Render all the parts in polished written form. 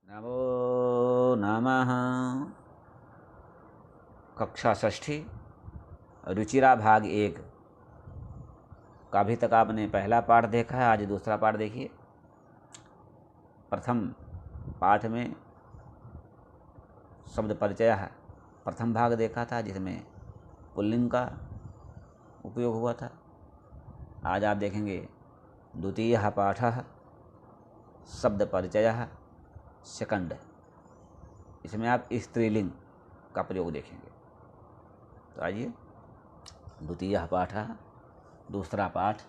नमो नमः। कक्षा षष्ठी रुचिरा भाग 1 का अभी तक आपने पहला पाठ देखा है। आज दूसरा पाठ देखिए। प्रथम पाठ में शब्द परिचय प्रथम भाग देखा था, जिसमें पुल्लिंग का उपयोग हुआ था। आज आप देखेंगे द्वितीय पाठ शब्द परिचय सेकंड। इसमें आप स्त्रीलिंग का प्रयोग देखेंगे। तो आइए, द्वितीय पाठ दूसरा पाठ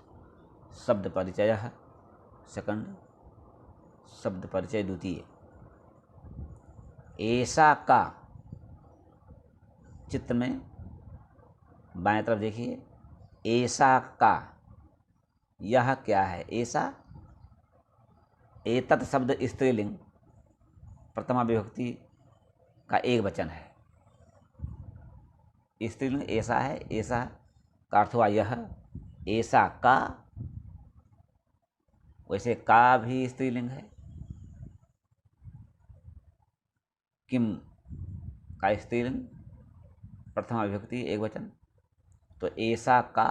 शब्द परिचय सेकंड। शब्द परिचय द्वितीय। ऐसा का चित्र में बाएं तरफ देखिए। ऐसा का, यह क्या है? ऐसा, एतत् शब्द स्त्रीलिंग प्रथमा विभक्ति का एक वचन है। स्त्रीलिंग ऐसा है। ऐसा का अर्थ हुआ यह। ऐसा का, वैसे का भी स्त्रीलिंग है। किम का स्त्रीलिंग प्रथमा विभक्ति एक वचन। तो ऐसा का,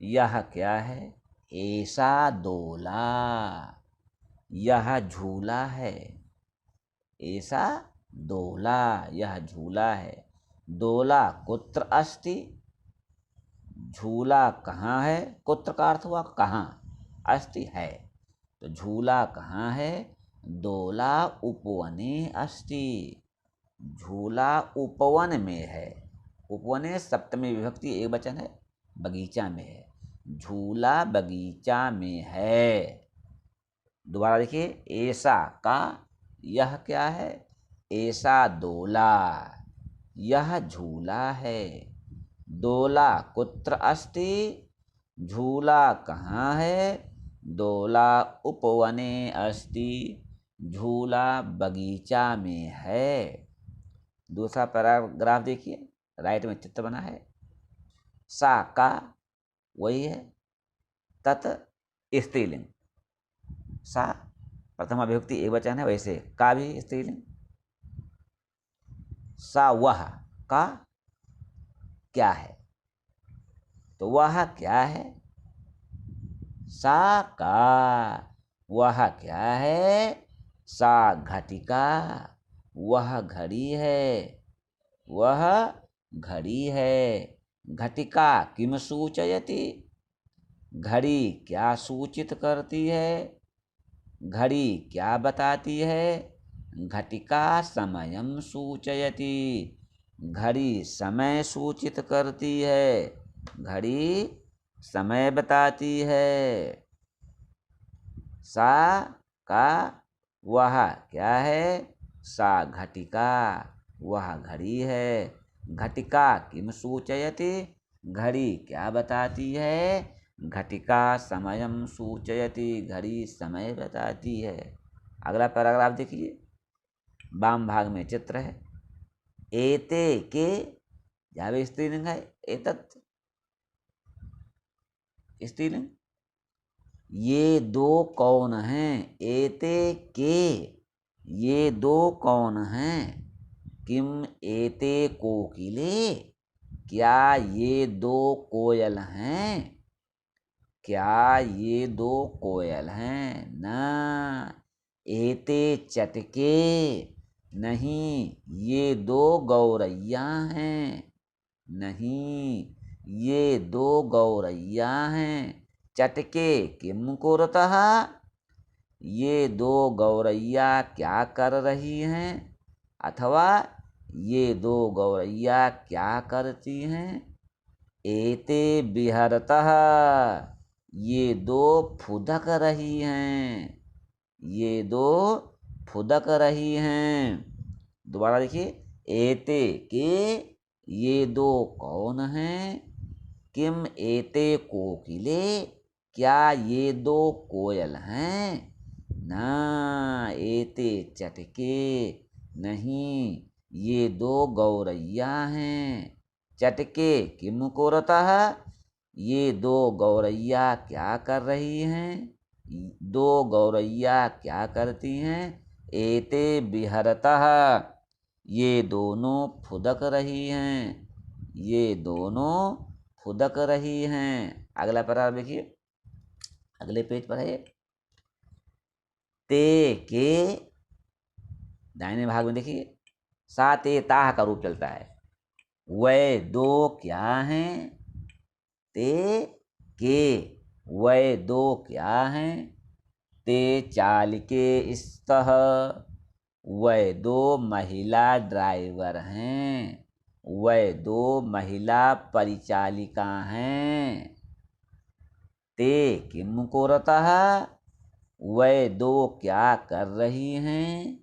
यह क्या है? ऐसा दोला, यह झूला है। ऐसा दोला, यह झूला है। दोला कुत्र अस्ति, झूला कहाँ है? कुत्र का अर्थ हुआ कहाँ, अस्ति है। तो झूला कहाँ है? दोला उपवने अस्ति, झूला उपवन में है। उपवने सप्तमी विभक्ति एक वचन है, बगीचा में है। झूला बगीचा में है। दोबारा देखिए। ऐसा का, यह क्या है? ऐसा दोला, यह झूला है। दोला कुत्र अस्ति, झूला कहाँ है? दोला उपवने अस्ति, झूला बगीचा में है। दूसरा पैराग्राफ देखिए, राइट में चित्र बना है। सा का वही है, तत् स्त्रीलिंग। सा प्रथमा विभक्ति एक वचन है, वैसे का भी स्त्रीलिंग। सा वह का क्या है? तो वह क्या है? सा का, वह क्या है? सा घटिका, वह घड़ी है। वह घड़ी है। घटिका किम सूचयति, घड़ी क्या सूचित करती है? घड़ी क्या बताती है? घटिका समयम सूचयति, घड़ी समय सूचित करती है। घड़ी समय बताती है। सा का, वह क्या है? सा घटिका, वह घड़ी है। घटिका किम सूचयति, घड़ी क्या बताती है? घटिका समयम सूचयति, घड़ी समय बताती है। अगला पैराग्राफ देखिए, वाम भाग में चित्र है। एते के, जहाँ भी स्त्रीलिंग है, एतत् स्त्रीलिंग। ये दो कौन हैं? एते के, ये दो कौन हैं? किम एते कोकिले, क्या ये दो कोयल हैं? क्या ये दो कोयल हैं? न एते चटके, नहीं ये दो गौरैया हैं। नहीं ये दो गौरैया हैं। चटके किम कुरतः, ये दो गौरैया क्या कर रही हैं? अथवा ये दो गौरैया क्या करती हैं? एते बिहरतः, ये दो फुदक रही हैं। ये दो फुदक रही हैं। दोबारा देखिए। एते के, ये दो कौन हैं? किम एते कोकिले, क्या ये दो कोयल हैं? ना एते चटके, नहीं ये दो गौरैया हैं। चटके किम कुरतः, ये दो गौरैया क्या कर रही हैं? दो गौरैया क्या करती हैं? एते विहरतः, ये दोनों फुदक रही हैं, ये दोनों फुदक रही हैं। अगला पैराग्राफ देखिए, अगले पेज पर है। ते के दाहिने भाग में देखिए सा ते ताह का रूप चलता है। वह दो क्या हैं? ते के वह दो क्या हैं? ते चालिके स्तः, वह दो महिला ड्राइवर हैं, वह दो महिला परिचालिका हैं। ते किम कुरतः, वह दो क्या कर रही हैं?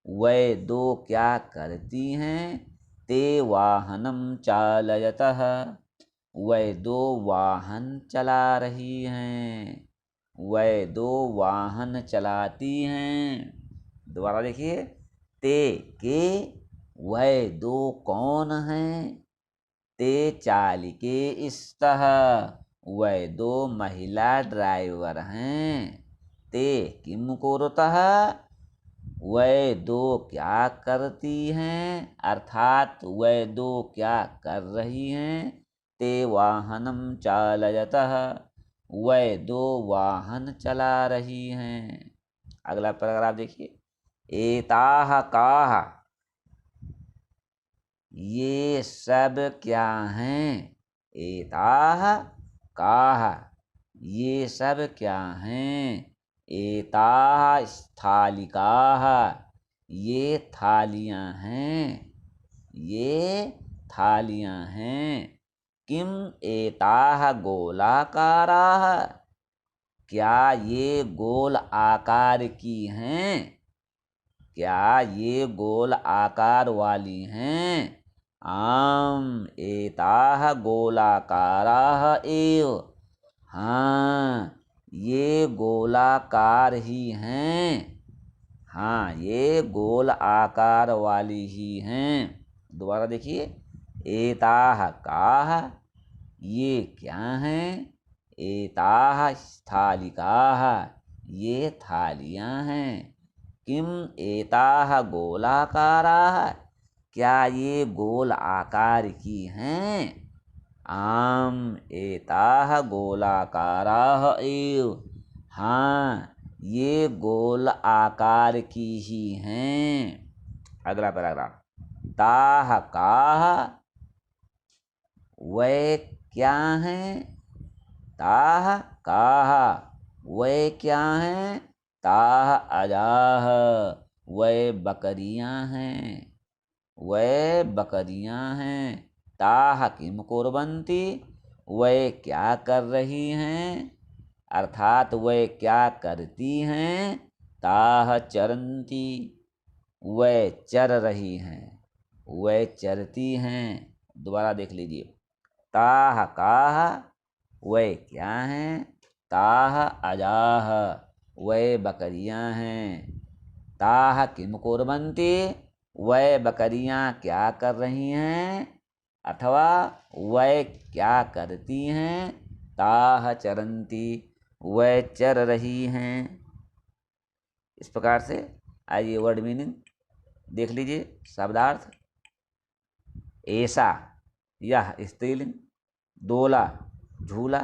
वह दो क्या करती हैं? ते वाहनम चालयतः, वह दो वाहन चला रही हैं, वह दो वाहन चलाती हैं। दोबारा देखिए, ते के वह दो कौन हैं? ते चालिके स्तः, वह दो महिला ड्राइवर हैं। ते किम कुरुतः, वह दो क्या करती हैं, अर्थात वह दो क्या कर रही हैं। ते वाहनम चालयतः, वह दो वाहन चला रही हैं। अगला पैराग्राफ देखिए, एताह काह, ये सब क्या हैं? एताह काह, ये सब क्या हैं? एताह स्थालिकाह, ये थालियां हैं, ये थालियां हैं। किम एताह गोलाकाराह, क्या ये गोल आकार की हैं? क्या ये गोल आकार वाली हैं? आम एताह गोलाकाराह एव, हाँ ये गोलाकार ही हैं, हाँ ये गोल आकार वाली ही हैं। दोबारा देखिए, एताह काह, ये क्या हैं? एताह स्थालिकाह, ये थालियां हैं। किम एताह गोलाकाराह, क्या ये गोल आकार की हैं? आम एताह गोलाकाराह एव, हाँ ये गोल आकार की ही हैं। अगला पैराग्राफ, ताह काह, वह क्या हैं? ताह काह, वह क्या हैं? ताह अजाह, वह बकरियां हैं, वह बकरियां हैं। ताह किम कुर्वन्ति, वह क्या कर रही हैं, अर्थात वह क्या करती हैं। ताह चरन्ति, वह चर रही हैं, वह चरती हैं। दोबारा देख लीजिए, ताह काह, वह क्या हैं? ताह अजाह, वह बकरियां हैं। ताह किम कुर्वन्ति, वह बकरियां क्या कर रही हैं, अथवा वह क्या करती हैं। ताह चरन्ति, वह चर रही हैं। इस प्रकार से आइए वर्ड मीनिंग देख लीजिए। शब्दार्थ, ऐसा यह स्त्रीलिंग, दोला झूला,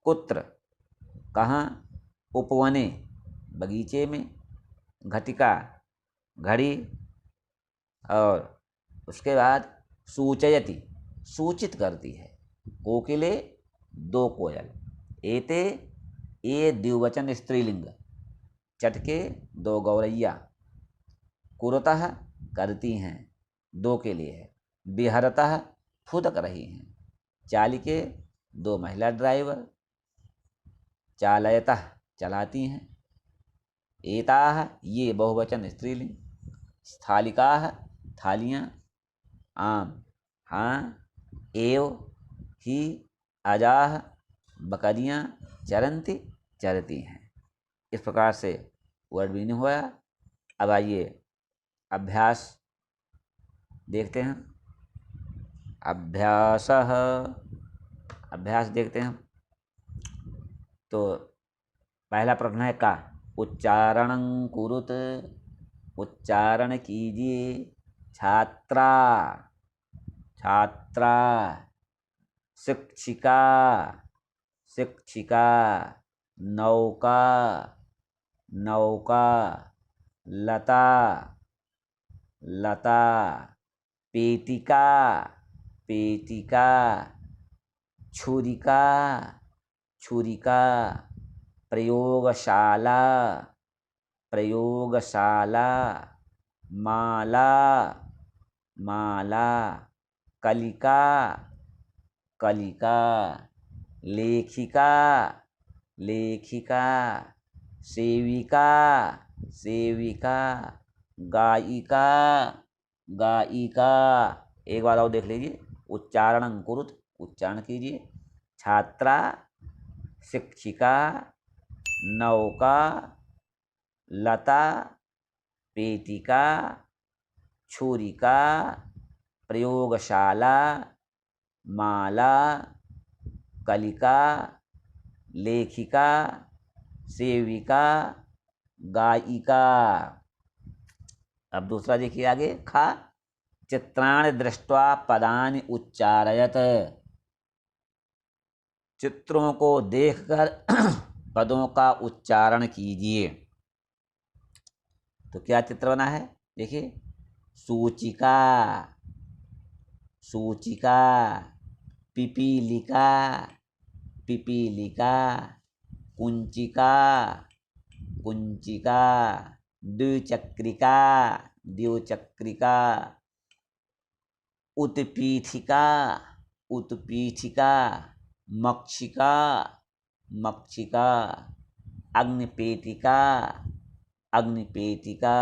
कुत्र कहाँ, उपवने बगीचे में, घटिका घड़ी, और उसके बाद सूचयति सूचित करती है। कोकिले दो कोयल, एते ये द्विवचन स्त्रीलिंग, चटके दो गौरैया, कुरतः करती हैं दो के लिए है, बिहरतः फुदक रही हैं, चालिके दो महिला ड्राइवर, चालयतः चलाती हैं, एताह ये बहुवचन स्त्रीलिंग, स्थालिकाह थालियाँ, आम हाँ, एव ही, अजाह बकरियाँ, चरंती चरती हैं। इस प्रकार से वर्ड मीनिंग हुआ। अब आइए अभ्यास देखते हैं। अभ्यासः, अभ्यास देखते हैं। तो पहला प्रश्न है का, उच्चारणं कुरुत, उच्चारण कीजिए। छात्रा, छात्रा। शिक्षिका, शिक्षिका। नौका, नौका। लता, लता। पेटिका, पेटिका। छुरिका, छुरिका। प्रयोगशाला, प्रयोगशाला। माला, माला। कलिका, कलिका। लेखिका, लेखिका। सेविका, सेविका। गायिका, गायिका। एक बार और देख लीजिए, उच्चारण अंकुरित उच्चारण कीजिए। छात्रा, शिक्षिका, नौका, लता, पेटिका, छुरिका, प्रयोगशाला, माला, कलिका, लेखिका, सेविका, गायिका। अब दूसरा देखिए आगे। खा, चित्राणि दृष्ट्वा पदानि उच्चारयत। चित्रों को देखकर पदों का उच्चारण कीजिए। तो क्या चित्र बना है देखिए। सूचिका, सूचिका। पिपीलिका, पिपीलिका। कुंचिका, कुंचिका। द्विचक्रिका, द्विचक्रिका। उत्पीठिका, उत्पीठिका। मक्षिका, मक्षिका। अग्निपेटिका, अग्निपेटिका।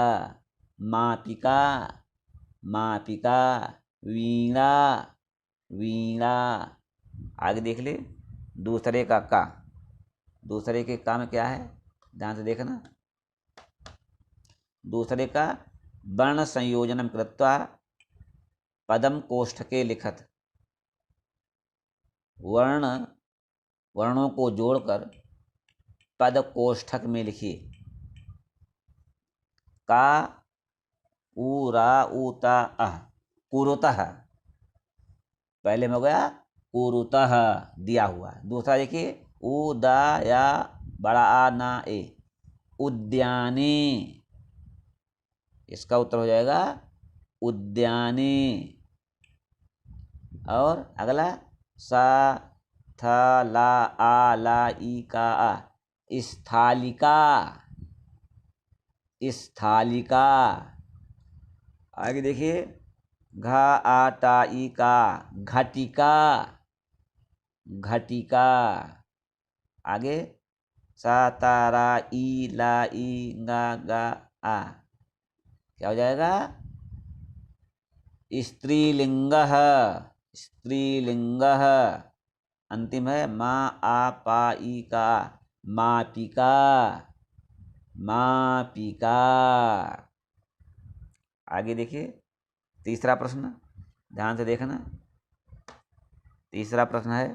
मापिका, मापिका। वीणा, वीणा। आगे देख ले। दूसरे का, दूसरे के का में क्या है ध्यान से देखना। दूसरे का वर्ण संयोजनम कृत्वा पदम कोष्ठके लिखत। वर्णों को जोड़कर पद कोष्ठक में लिखिए। का, ऊरा, ऊता, अह। कुरुतः, पहले में हो गया कुरुतः दिया हुआ। दूसरा देखिए, उ, दा, या, बड़ा आ, ना, ए। उद्याने, इसका उत्तर हो जाएगा उद्याने। और अगला सा, था, ला, आ, ला, ई, का, आ। स्थालिका, स्थालिका। आगे देखिए। घा, आ, टा, ई, का। घटिका, घटिका। आगे सा, ता, रा, ई, ला, ई, गा, गा, आ। क्या हो जाएगा स्त्रीलिंगः, स्त्रीलिंगः। अंतिम है मा, आ, पा, ई, का। मापिका, मापिका। आगे देखिए तीसरा प्रश्न, ध्यान से देखना। तीसरा प्रश्न है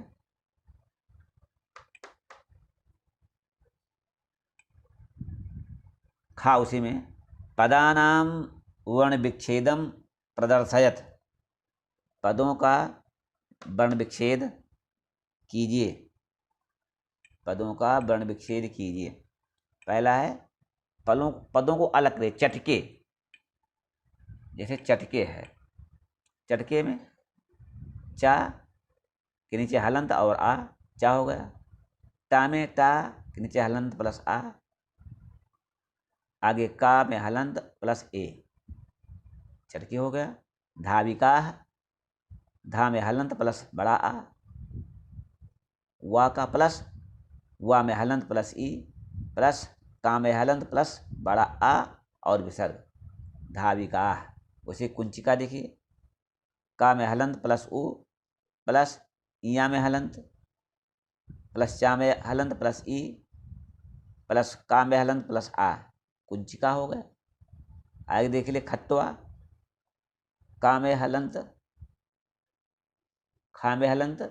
खा, उसी में पदानाम वर्ण विच्छेदम प्रदर्शयत। पदों का वर्ण विच्छेद कीजिए, पदों का वर्ण विच्छेद कीजिए। पहला है पदों को अलग करें। चटके, जैसे चटके है, चटके में चा के नीचे हलंत और आ, चा हो गया। टा में टा के नीचे हलंत प्लस आ, आगे का में हलंत प्लस ए, चटके हो गया। धाविका, धा में हलंत प्लस बड़ा आ, वा का प्लस वा में हलंत प्लस ई, प्लस का में हलंत प्लस बड़ा आ और विसर्ग, धाविका। उसे कुंचिका देखिए। का में हलंत प्लस उ, प्लस इया में हलंत, प्लस चा में हलंत प्लस ई, प्लस का में हलंत प्लस आ, कुंचिका हो गया। आगे देख लिए खत्वा। का में हलंत, खा में हलंत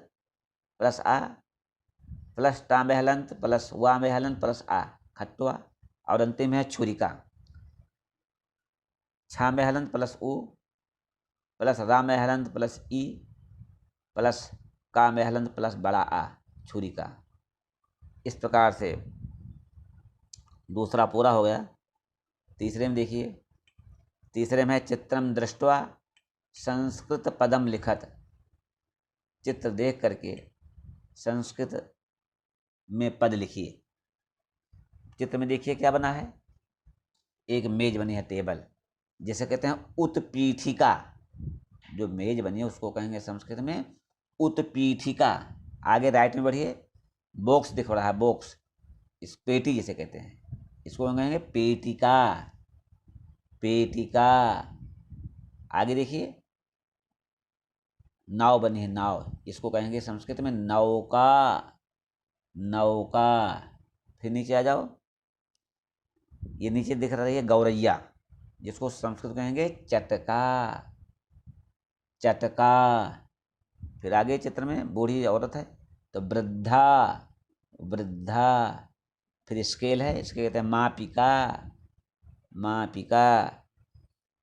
प्लस आ, प्लस टा में हलंत प्लस वा में हलंत प्लस आ, खत्वा। और अंतिम है छुरिका। छा में हलंत प्लस उ प्लस रा में हलंत प्लस ई प्लस का में हलंत प्लस बड़ा आ, छुरी का। इस प्रकार से दूसरा पूरा हो गया। तीसरे में देखिए, तीसरे में है चित्रम दृष्ट्वा संस्कृत पदम लिखत। चित्र देख करके संस्कृत में पद लिखिए। चित्र में देखिए क्या बना है, एक मेज बनी है, टेबल, जिसे कहते हैं उत्पीठिका। जो मेज बनी है उसको कहेंगे संस्कृत में उत्पीठिका। आगे राइट में बढ़िए, बॉक्स दिख रहा है, बॉक्स, इस पेटी जिसे कहते हैं, इसको कहेंगे पेटिका, पेटिका। आगे देखिए, नाव बनी है, नाव, इसको कहेंगे संस्कृत में नौका, नौका। फिर नीचे आ जाओ, ये नीचे दिख रही है गौरैया, जिसको संस्कृत कहेंगे चटका, चटका। फिर आगे चित्र में बूढ़ी औरत है तो वृद्धा, वृद्धा। फिर स्केल है, इसके कहते हैं मापिका, मापिका।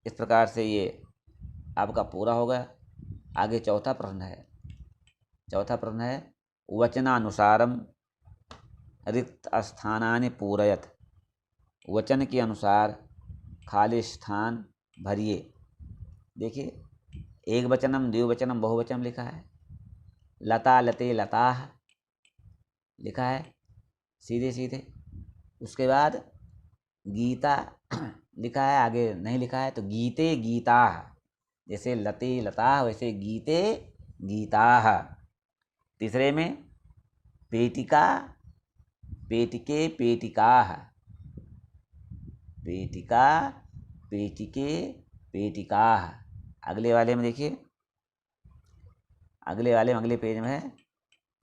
इस प्रकार से ये आपका पूरा हो गया। आगे चौथा प्रश्न है, चौथा प्रश्न है वचनानुसारम रिक्त स्थानानि पूरयत। वचन के अनुसार खाली स्थान भरिए। देखिए, एक वचनम, द्विवचनम, बहुवचन लिखा है। लता लते लताः लिखा है सीधे सीधे। उसके बाद गीता लिखा है, आगे नहीं लिखा है, तो गीते गीताः। जैसे लते लताः वैसे गीते गीताः। तीसरे में पेटिका पेटिके पेटिकाः, पेटिका पेटिके पेटिकाः। अगले वाले में देखिए, अगले वाले में अगले पेज में है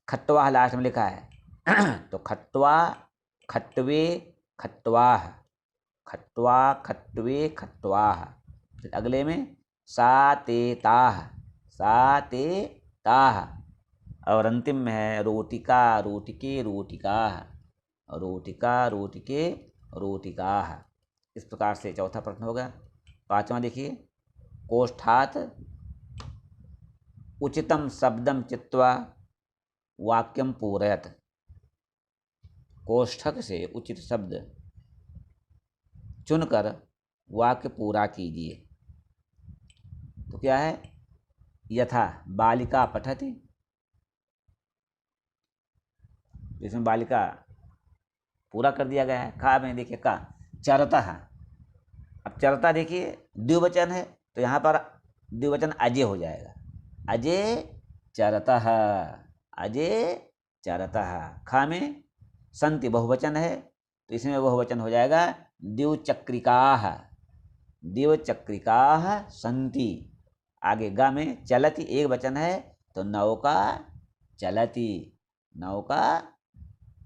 खट्वा, लास्ट में लिखा है तो खट्वा खट्वे खट्वाः, खट्वा खट्वे खट्वाः। फिर अगले में सा ते ताः, सा ते ताः। और अंतिम में है रोटिका रोटिके रोटिकाः, रोटिका रोटिके रोटिकाः। इस प्रकार से चौथा प्रश्न हो गया। पांचवा देखिए, कोष्ठात उचितम शब्दम चित्वा वाक्यम पूरयत। कोष्ठक से उचित शब्द चुनकर वाक्य पूरा कीजिए। तो क्या है, यथा बालिका पठति, इसमें बालिका पूरा कर दिया गया है। खा में देखिए का चरतः। अब चरता देखिए द्विवचन है, तो यहाँ पर द्विवचन अजय हो जाएगा, अजय चरतः, अजय चरतः। खा में संति बहुवचन है, तो इसमें बहुवचन हो जाएगा द्विचक्रिकाः, द्विचक्रिकाः संति। आगे गा में चलति एक वचन है, तो नौका चलति, नौका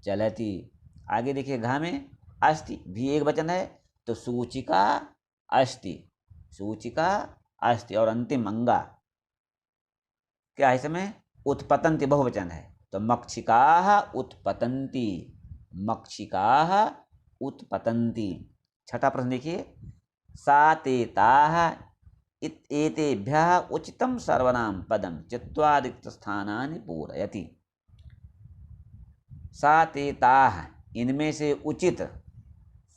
चलति। आगे देखिए घा में अस्ति भी एक वचन है, तो सूचिका अस्ति, सूचिका अस्ति। और अंतिम अंगा क्या है, इसमें उत्पतन्ति बहुवचन है, तो मक्षिकाः उत्पतन्ति, मक्षिकाः उत्पतन्ति। छठा प्रश्न देखिए, सा ते ताः एतेभ्यः उचितं सर्वनाम पदम चित्वा रिक्त स्थानानि पूरयति। सा ते ताः, इनमें से उचित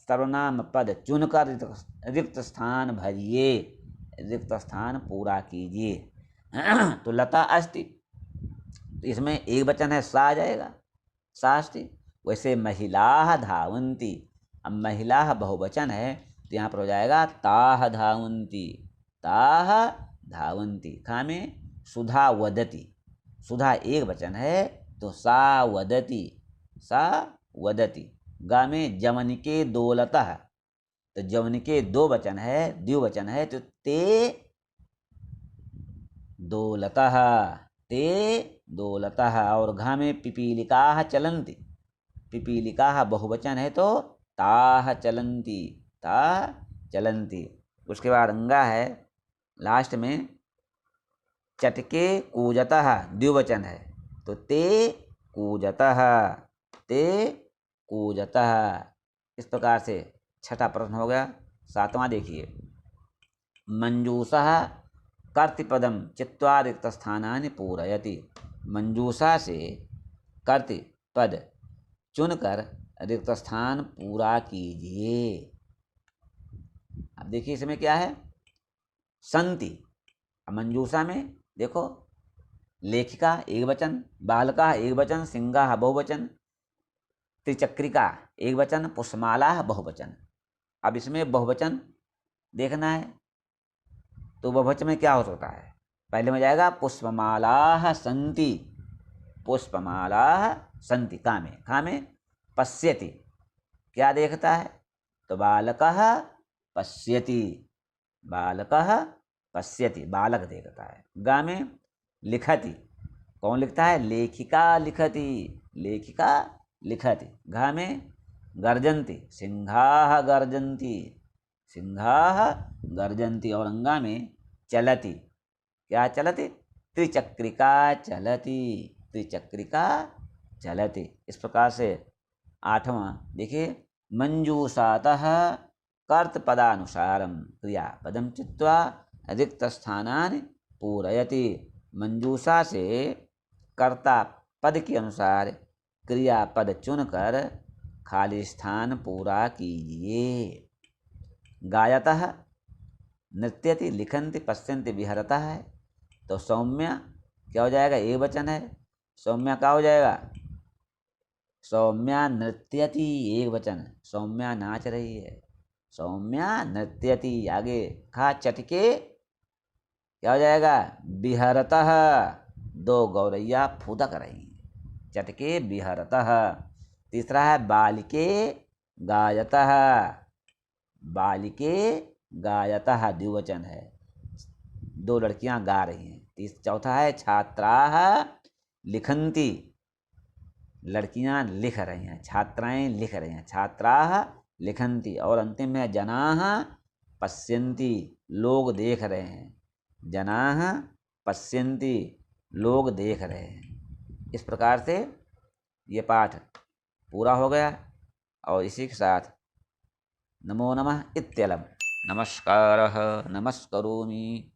सर्वनाम पद चुनकर रिक्त स्थान भरिए, रिक्त स्थान पूरा कीजिए। तो लता अस्ति, तो इसमें एक वचन है, सा आ जाएगा, सा अस्ति। वैसे महिलाः धावन्ति, अब महिलाः बहुवचन है, तो यहाँ पर हो जाएगा ताः धावन्ति, ताः धावन्ति। खा में सुधा वदति, सुधा एक वचन है, तो सा वदति, सा वदति। गा में जवनिके दोलतः, तो जवनिके दो वचन है, द्विवचन है, तो ते दोलतः, ते दोलतः। और घा में पिपीलिकाः चलन्ति, पिपीलिकाः बहुवचन है, तो ताः चलन्ति, ताः चलन्ति। उसके बाद अंगा है लास्ट में, चटके कूजतः द्विवचन है, तो ते कूजतः, ते कूजतः। इस प्रकार से छठा प्रश्न हो गया। सातवां देखिए, मंजूषः कर्तृपदं चित्वा रिक्तस्थानानि पूरयति। मंजूषा से कर्तृपद चुनकर रिक्त स्थान पूरा कीजिए। अब देखिए इसमें क्या है, संति। मंजूषा में देखो, लेखिका एक वचन, बालका एक वचन, सिंहा बहुवचन, त्रिचक्रिका एक वचन, पुष्पमाला बहुवचन। अब इसमें बहुवचन देखना है तो बहुवचन में क्या हो सकता है, पहले में जाएगा पुष्पमाला संति, पुष्पमाला संति। का में पश्यति, क्या देखता है, तो बालकः पश्यति, बालकः पश्यति, बालक देखता है। गा में लिखति, कौन लिखता है, लेखिका लिखति, लेखिका लिखति। घा में गर्जन्ति, सिंहाः गर्जन्ति, सिंहाः गर्जन्ति। और अंगा में चलति, क्या चलति, त्रिचक्रिका चलति, त्रिचक्रिका चलति। इस प्रकार से आठवां देखिए, मंजूषातः कर्तपदानुसारम क्रियापदम चित्वा रिक्त स्थानानि पूरयति। मंजूषा से कर्ता पद के अनुसार क्रियापद चुनकर खाली स्थान पूरा कीजिए। गायतः नृत्यति, लिखन्ति, पश्यन्ति, विहरतः है तो सौम्या क्या हो जाएगा, एक वचन है, सौम्या क्या हो जाएगा, सौम्या नृत्यति, एक वचन, सौम्या नाच रही है, सौम्या नृत्यति। आगे खा चटके क्या हो जाएगा, विहरतः, दो गौरैया फुदक रही हैं, चटके विहरतः। तीसरा है बालिके गायतः, बालिके गायतः द्विवचन है, दो लड़कियां गा रही हैं। चौथा है छात्राः लिखन्ति, लड़कियां लिख रही हैं, छात्राएं लिख रही हैं, छात्राः लिखन्ति। और अंतिम में जनाः पश्यन्ति, लोग देख रहे हैं, जनाः पश्यन्ति, लोग देख रहे हैं। इस प्रकार से ये पाठ पूरा हो गया। और इसी के साथ नमो नमः इत्यलं, नमस्कारः नमस्करोमि।